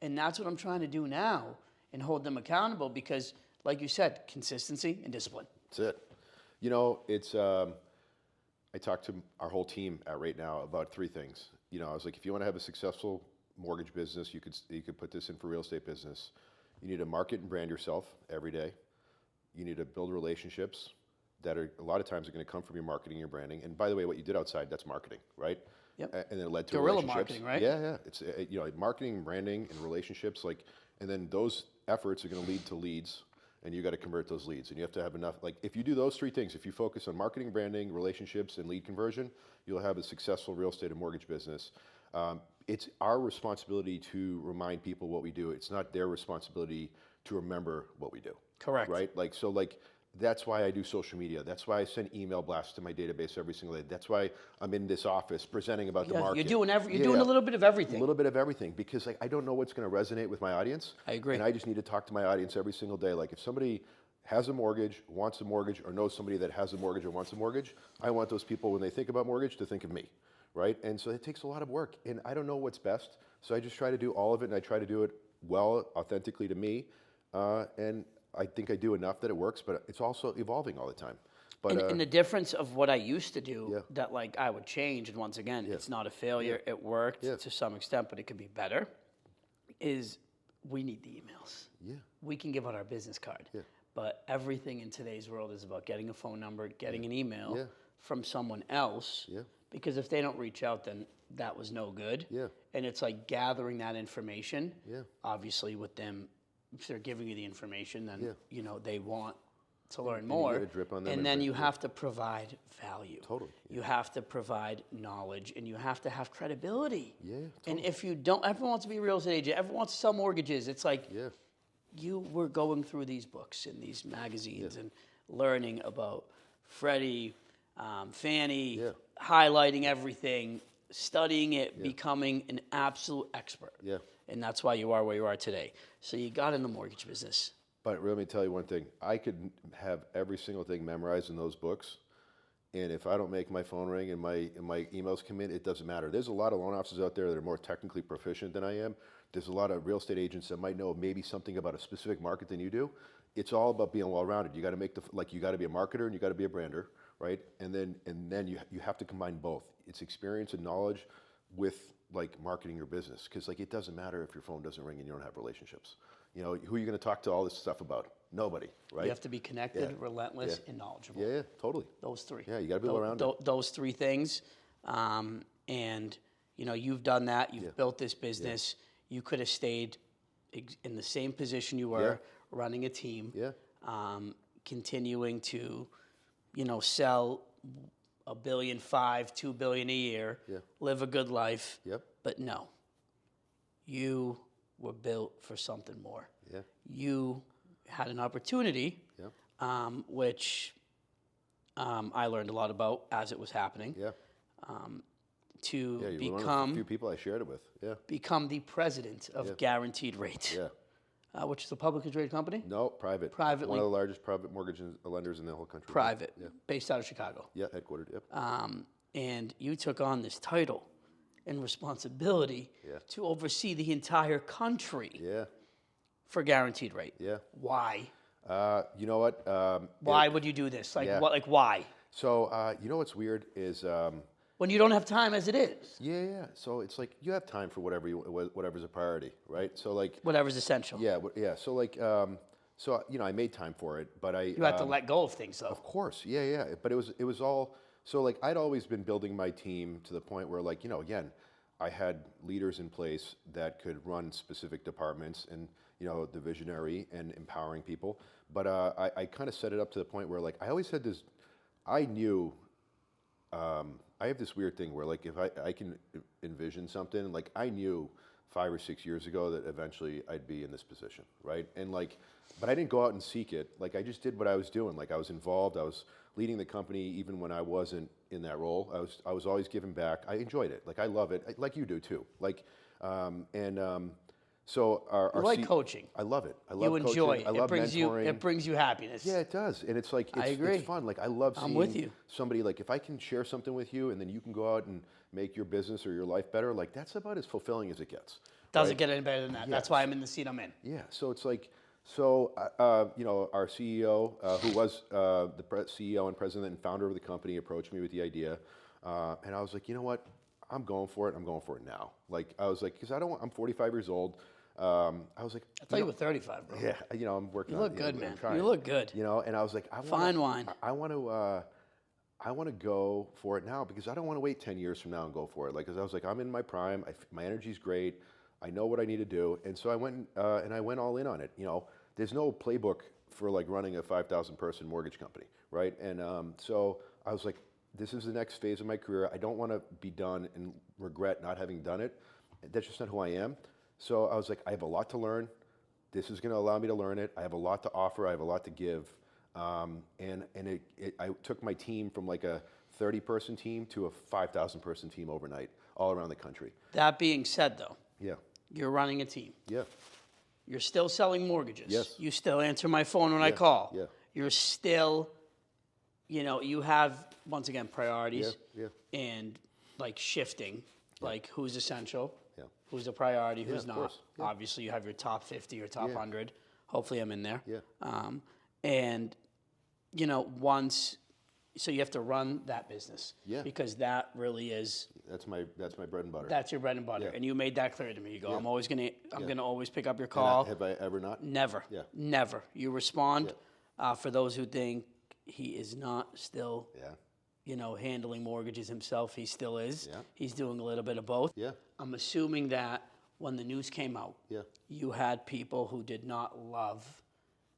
And that's what I'm trying to do now and hold them accountable because, like you said, consistency and discipline.
That's it. It's, I talked to our whole team right now about 3 things. I was like, if you want to have a successful mortgage business, you could put this in for real estate business. You need to market and brand yourself every day. You need to build relationships that are a lot of times are going to come from your marketing, your branding. And by the way, what you did outside, that's marketing, right? Yep. And then it led to
guerrilla
relationships.
Marketing, right?
Yeah. It's marketing, branding, and relationships. And then those efforts are going to lead to leads, and you got to convert those leads. And you have to have enough. Like, if you do those 3 things, if you focus on marketing, branding, relationships, and lead conversion, you'll have a successful real estate and mortgage business. It's our responsibility to remind people what we do. It's not their responsibility to remember what we do.
Correct.
Right? That's why I do social media. That's why I send email blasts to my database every single day. That's why I'm in this office presenting about the market.
You're doing a little bit of everything.
A little bit of everything because I don't know what's going to resonate with my audience.
I agree.
And I just need to talk to my audience every single day. Like, if somebody has a mortgage, wants a mortgage, or knows somebody that has a mortgage or wants a mortgage, I want those people, when they think about mortgage, to think of me, right? And so it takes a lot of work, and I don't know what's best. So I just try to do all of it, and I try to do it well, authentically to me, and I think I do enough that it works, but it's also evolving all the time. But
and the difference of what I used to do that I would change, and once again, it's not a failure. It worked to some extent, but it could be better, is we need the emails. Yeah. We can give out our business card. Yeah. But everything in today's world is about getting a phone number, getting an email from someone else. Yeah. Because if they don't reach out, then that was no good. Yeah. And it's like gathering that information. Yeah. Obviously, with them, if they're giving you the information, then they want to learn more.
You get a drip on them,
and then you have to provide value.
Totally. Yeah.
You have to provide knowledge, and you have to have credibility.
Yeah. Totally.
And if you don't, everyone wants to be a real estate agent. Everyone wants to sell mortgages. It's like you were going through these books and these magazines and learning about Freddie, Fannie, highlighting everything, studying it, becoming an absolute expert. Yeah. and that's why you are where you are today. So you got in the mortgage business.
But let me tell you one thing. I could have every single thing memorized in those books, and if I don't make my phone ring and my emails come in, it doesn't matter. There's a lot of loan officers out there that are more technically proficient than I am. There's a lot of real estate agents that might know maybe something about a specific market than you do. It's all about being well-rounded. You got to make you got to be a marketer and you got to be a brander, right? And then you have to combine both. It's experience and knowledge with like marketing your business, because like it doesn't matter if your phone doesn't ring and you don't have relationships. You know, who are you going to talk to all this stuff about? Nobody, right?
You have to be connected, relentless, and knowledgeable.
Yeah, totally.
Those three.
Yeah, you got to be well-rounded.
Those three things, and you know you've done that. You've built this business. You could have stayed in the same position you were, running a team, continuing to, you know, sell $1.5 billion, $2 billion a year, live a good life.
Yep.
But no, you were built for something more.
Yeah.
You had an opportunity, which I learned a lot about as it was happening.
Yeah.
To
You were
become
one of the few people I shared it with. Yeah.
become the president of Guaranteed Rate, which is a publicly traded company.
No, private.
Privately.
One of the largest private mortgage lenders in the whole country.
Private, based out of Chicago.
Yeah, headquartered. Yep.
And you took on this title and responsibility to oversee the entire country
Yeah.
for Guaranteed Rate.
Yeah.
Why?
You know what?
Why would you do this? Like what? Like why?
So you know what's weird is.
When you don't have time as it is.
Yeah. So it's like you have time for whatever's a priority, right? So like.
Whatever's essential.
Yeah. So like, so you know, I made time for it, but
You have to let go of things, though.
Of course, yeah. But it was all. So like, I'd always been building my team to the point where, like, you know, again, I had leaders in place that could run specific departments and, you know, the visionary and empowering people. But I kind of set it up to the point where, like, I always had this. I knew. I have this weird thing where, like, if I can envision something, like, I knew 5 or 6 years ago that eventually I'd be in this position, right? And like, but I didn't go out and seek it. Like, I just did what I was doing. Like, I was involved. I was leading the company even when I wasn't in that role. I was always giving back. I enjoyed it. Like, I love it. Like you do too. Like, so our
you like coaching.
I love it. I love
you enjoy
coaching.
it.
I love
it brings
mentoring.
It brings you happiness.
Yeah, it does. And it's like,
I agree.
It's fun. Like, I love seeing
with you.
somebody, like, if I can share something with you and then you can go out and make your business or your life better, like, that's about as fulfilling as it gets.
Doesn't get any better than that.
Yes.
That's why I'm in the seat I'm in.
Yeah. So it's like, you know, our CEO, who was the CEO and president and founder of the company, approached me with the idea. And I was like, you know what? I'm going for it. I'm going for it now. Like, I was like, because I'm 45 years old. I was like,
I thought you were 35, bro.
Yeah, you know, I'm working.
You look good,
I'm
man.
trying.
You look good.
You know, and I was like,
Fine wine.
I want to go for it now because I don't want to wait 10 years from now and go for it. Like, because I was like, I'm in my prime. My energy's great. I know what I need to do, and so I went and I went all in on it. You know, there's no playbook for like running a 5,000 person mortgage company, right? And so I was like, this is the next phase of my career. I don't want to be done and regret not having done it. That's just not who I am. So I was like, I have a lot to learn. This is going to allow me to learn it. I have a lot to offer. I have a lot to give. And I took my team from like a 30-person team to a 5,000-person team overnight, all around the country.
That being said, though,
Yeah.
you're running a team.
Yeah.
You're still selling mortgages.
Yes.
You still answer my phone when I call.
Yeah.
You're still, you know, you have, once again, priorities.
Yeah.
And like shifting, like who's essential.
Yeah.
Who's a priority, who's
of
not.
course. Yeah.
Obviously, you have your top 50 or top 100. Hopefully, I'm in there.
Yeah.
And, you know, so you have to run that business.
Yeah.
Because that really is.
That's my bread and butter.
That's your bread and butter.
Yeah.
And you made that clear to me. You go, I'm gonna always pick up your
And
call.
have I ever not?
Never.
Yeah.
Never. You respond. For those who think he is not still.
Yeah.
You know, handling mortgages himself, he still is.
Yeah.
He's doing a little bit of both.
Yeah.
I'm assuming that when the news came out, you had people who did not love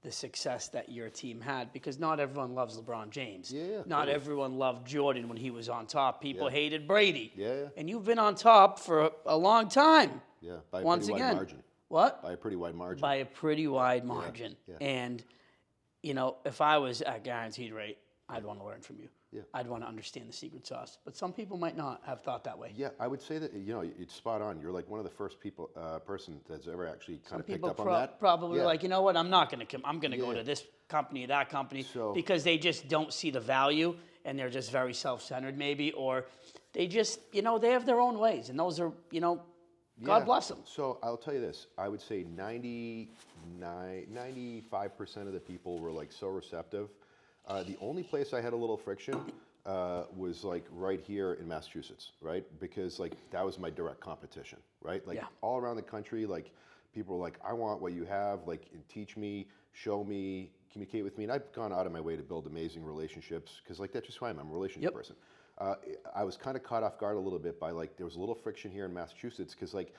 the success that your team had because not everyone loves LeBron James. Not everyone loved Jordan when he was on top. People hated Brady. And you've been on top for a long time.
Yeah. By a
Once
pretty
again.
wide margin.
What?
By a pretty wide margin.
By a pretty wide margin.
Yeah.
And, you know, if I was at Guaranteed Rate, I'd want to learn from you. I'd want to understand the secret sauce. But some people might not have thought that way.
Yeah, I would say that, it's spot on. You're like one of the first person that's ever actually kind of picked up on that.
Probably like, you know what, I'm not going to come. I'm going to go to this company, that company, because they just don't see the value and they're just very self-centered maybe, or they just, they have their own ways, and those are, God bless them.
So I'll tell you this, I would say 95% of the people were like so receptive. The only place I had a little friction was like right here in Massachusetts, right? Because like that was my direct competition, right? Like all around the country, like people were like, I want what you have, like teach me, show me, communicate with me. And I've gone out of my way to build amazing relationships because like that's just who I am. I'm a relationship person. I was kind of caught off guard a little bit by like, there was a little friction here in Massachusetts because like,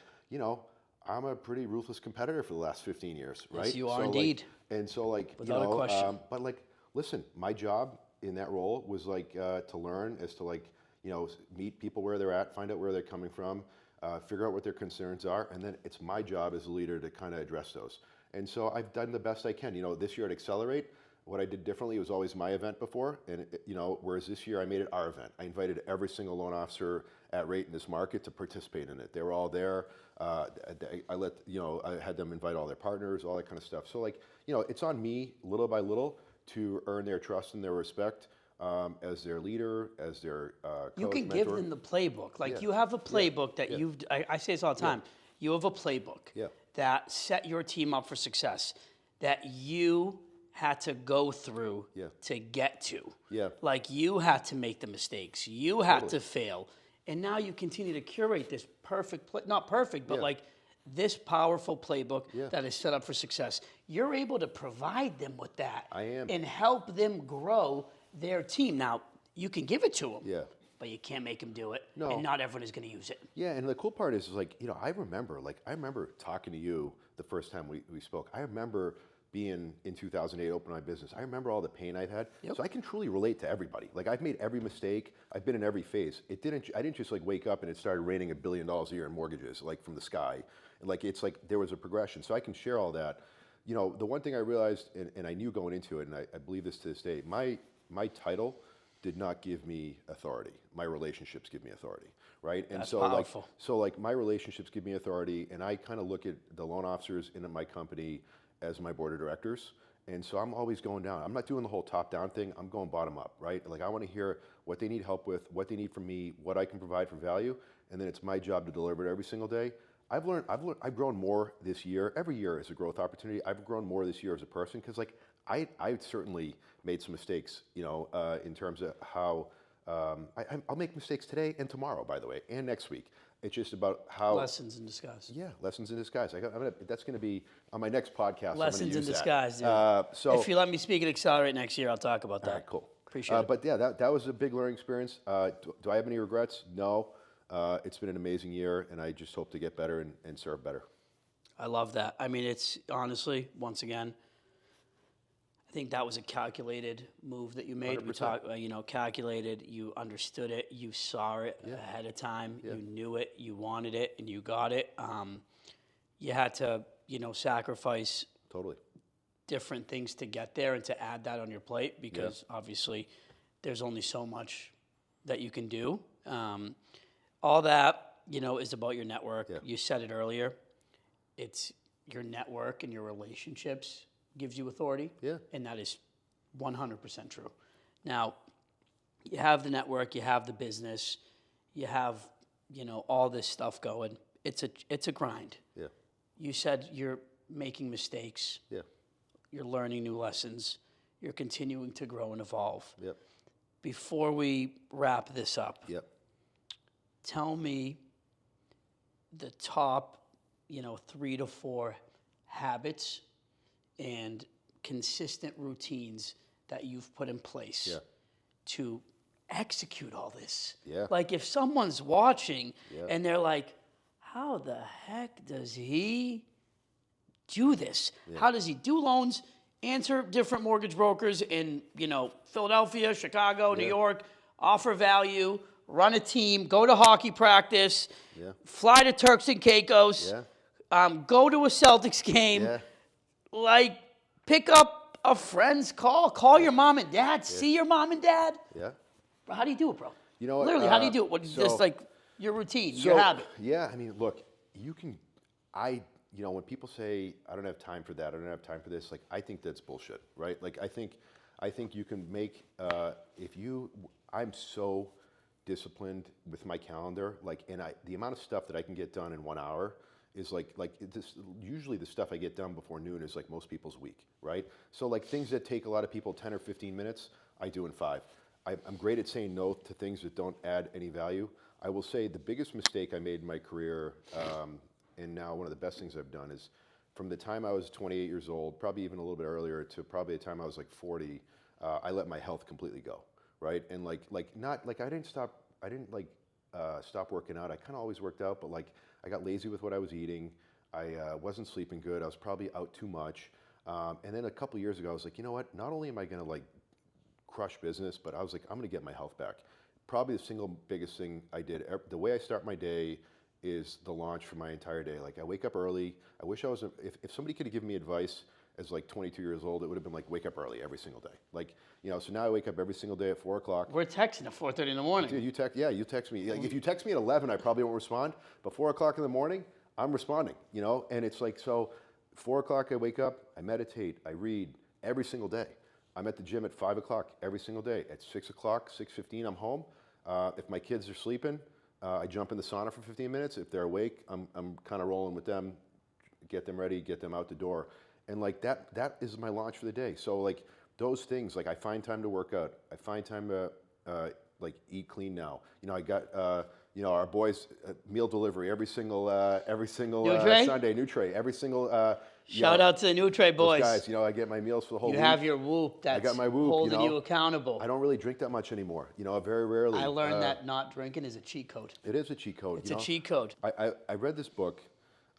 I'm a pretty ruthless competitor for the last 15 years, right?
Yes, you are indeed.
And so like,
Without a question.
but like, listen, my job in that role was like to learn as to like, meet people where they're at, find out where they're coming from, figure out what their concerns are, and then it's my job as a leader to kind of address those. And so I've done the best I can. This year at Accelerate, what I did differently, it was always my event before, and whereas this year I made it our event. I invited every single loan officer at rate in this market to participate in it. They were all there. I had them invite all their partners, all that kind of stuff. So like, it's on me little by little to earn their trust and their respect as their leader, as their coach,
you can
mentor.
give them the playbook. Like you have a playbook that I say this all the time. You have a playbook that set your team up for success, that you had to go through to get to. Like you had to make the mistakes. You had to fail. And now you continue to curate this not perfect, but like this powerful playbook that is set up for success. You're able to provide them with that.
I am.
And help them grow their team. Now, you can give it to them, but you can't make them do it.
No.
And not everyone is going to use it.
Yeah, and the cool part is like, I remember talking to you the first time we spoke. I remember being in 2008, opening my business. I remember all the pain I've had. So I can truly relate to everybody. Like I've made every mistake. I've been in every phase. I didn't just like wake up and it started raining $1 billion a year in mortgages, like from the sky. Like it's like there was a progression. So I can share all that. The one thing I realized, and I knew going into it, and I believe this to this day, my title did not give me authority. My relationships give me authority, right? And
That's
so
powerful.
like my relationships give me authority, and I kind of look at the loan officers in my company as my board of directors. And so I'm always going down. I'm not doing the whole top-down thing. I'm going bottom up, right? Like I want to hear what they need help with, what they need from me, what I can provide for value, and then it's my job to deliver it every single day. I've grown more this year. Every year is a growth opportunity. I've grown more this year as a person because like I certainly made some mistakes, in terms of how I'll make mistakes today and tomorrow, by the way, and next week. It's just about how
Lessons in disguise.
Yeah, lessons in disguise. That's going to be on my next podcast.
Lessons in disguise, dude.
So
if you let me speak at Accelerate next year, I'll talk about that.
all right, cool.
Appreciate it.
But yeah, that was a big learning experience. Do I have any regrets? No. It's been an amazing year, and I just hope to get better and serve better.
I love that. I mean, it's honestly, once again, I think that was a calculated move that you made.
100%.
We talked, calculated. You understood it. You saw it ahead of time. You knew it. You wanted it, and you got it. You had to, sacrifice
Totally
different things to get there and to add that on your plate because obviously there's only so much that you can do. All that, is about your network.
Yeah.
You said it earlier. It's your network and your relationships gives you authority.
Yeah.
And that is 100% true. Now, you have the network, you have the business, you have, all this stuff going. It's a grind.
Yeah.
You said you're making mistakes.
Yeah.
You're learning new lessons. You're continuing to grow and evolve.
Yep.
Before we wrap this up, tell me the top, 3 to 4 habits and consistent routines that you've put in place to execute all this.
Yeah.
Like if someone's watching and they're like, how the heck does he do this? How does he do loans, answer different mortgage brokers in, Philadelphia, Chicago, New York, offer value, run a team, go to hockey practice, fly to Turks and Caicos, go to a Celtics game, pick up a friend's call your mom and dad, see your mom and dad.
Yeah.
Bro, how do you do it, bro?
You know what?
Literally, how do you do it? What, just like your routine, your habit.
Yeah, I mean, look, you can, you know, when people say, I don't have time for that, I don't have time for this, like, I think that's bullshit, right? Like, I think you can make, I'm so disciplined with my calendar, like, and the amount of stuff that I can get done in 1 hour is like this. Usually the stuff I get done before noon is like most people's week, right? So like things that take a lot of people 10 or 15 minutes, I do in 5. I'm great at saying no to things that don't add any value. I will say the biggest mistake I made in my career, and now one of the best things I've done is from the time I was 28 years old, probably even a little bit earlier, to probably the time I was like 40, I let my health completely go, right? And not like I didn't stop working out. I kind of always worked out, but like I got lazy with what I was eating. I wasn't sleeping good. I was probably out too much. And then a couple years ago, I was like, you know what? Not only am I going to like crush business, but I was like, I'm going to get my health back. Probably the single biggest thing I did. The way I start my day is the launch for my entire day. Like I wake up early. I wish I was, if somebody could have given me advice as like 22 years old, it would have been like, wake up early every single day. Like, you know, so now I wake up every single day at 4 o'clock.
We're texting at 4:30 in the morning.
Dude, you text me. Like, if you text me at 11, I probably won't respond. But 4 o'clock in the morning, I'm responding, you know? And it's like, so 4 o'clock I wake up, I meditate, I read every single day. I'm at the gym at 5 o'clock every single day. At 6 o'clock, 6:15, I'm home. If my kids are sleeping, I jump in the sauna for 15 minutes. If they're awake, I'm kind of rolling with them, get them ready, get them out the door. And like that is my launch for the day. So like those things, like I find time to work out. I find time to like eat clean now. You know, I got you know, our boys meal delivery every single Sunday, new tray, every single
Shout out to the New Trade boys.
Those guys, you know, I get my meals for the whole week.
You have your Whoop that's
I got my Whoop,
holding
you know?
you accountable.
I don't really drink that much anymore. You know, very rarely.
I learned that not drinking is a cheat code.
It is a cheat code.
It's a cheat code.
I read this book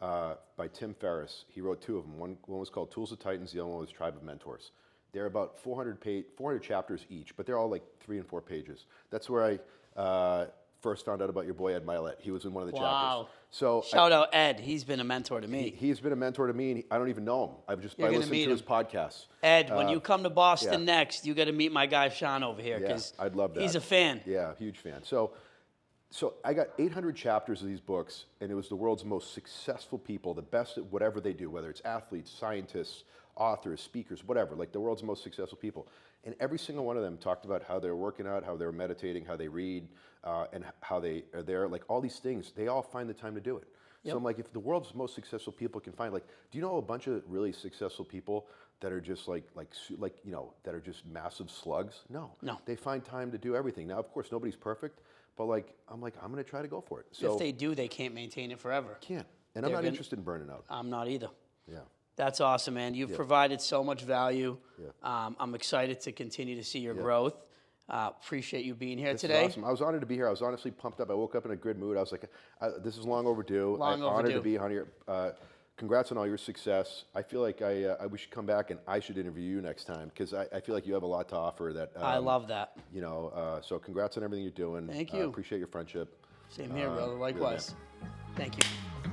by Tim Ferriss. He wrote 2 of them. One was called Tools of Titans. The other one was Tribe of Mentors. They're about 400 chapters each, but they're all like 3 and 4 pages. That's where I first found out about your boy Ed Milet. He was in one of the chapters. So
shout out Ed. He's been a mentor to me.
He's been a mentor to me, and I don't even know him. I've just by listening to his podcasts.
Ed, when you come to Boston next, you got to meet my guy Sean over here because
I'd love that.
He's a fan.
Yeah, huge fan. So I got 800 chapters of these books, and it was the world's most successful people, the best at whatever they do, whether it's athletes, scientists, authors, speakers, whatever, like the world's most successful people. And every single one of them talked about how they're working out, how they're meditating, how they read, and how they are there. Like all these things, they all find the time to do it. Yep. So I'm like, if the world's most successful people can find, like, do you know a bunch of really successful people that are just like you know, that are just massive slugs? No. They find time to do everything. Now, of course, nobody's perfect, but like, I'm going to try to go for it. So
if they do, they can't maintain it forever.
Can't. And I'm not interested in burning out.
I'm not either.
Yeah.
That's awesome, man. You've provided so much value. Yeah. I'm excited to continue to see your growth. Appreciate you being here today.
Awesome. I was honored to be here. I was honestly pumped up. I woke up in a good mood. I was like, this is long overdue. Honored to be on here. Congrats on all your success. I feel like we should come back and I should interview you next time because I feel like you have a lot to offer. That
I love that.
You know, so congrats on everything you're doing.
Thank you.
Appreciate your friendship.
Same here, brother. Likewise. Thank you.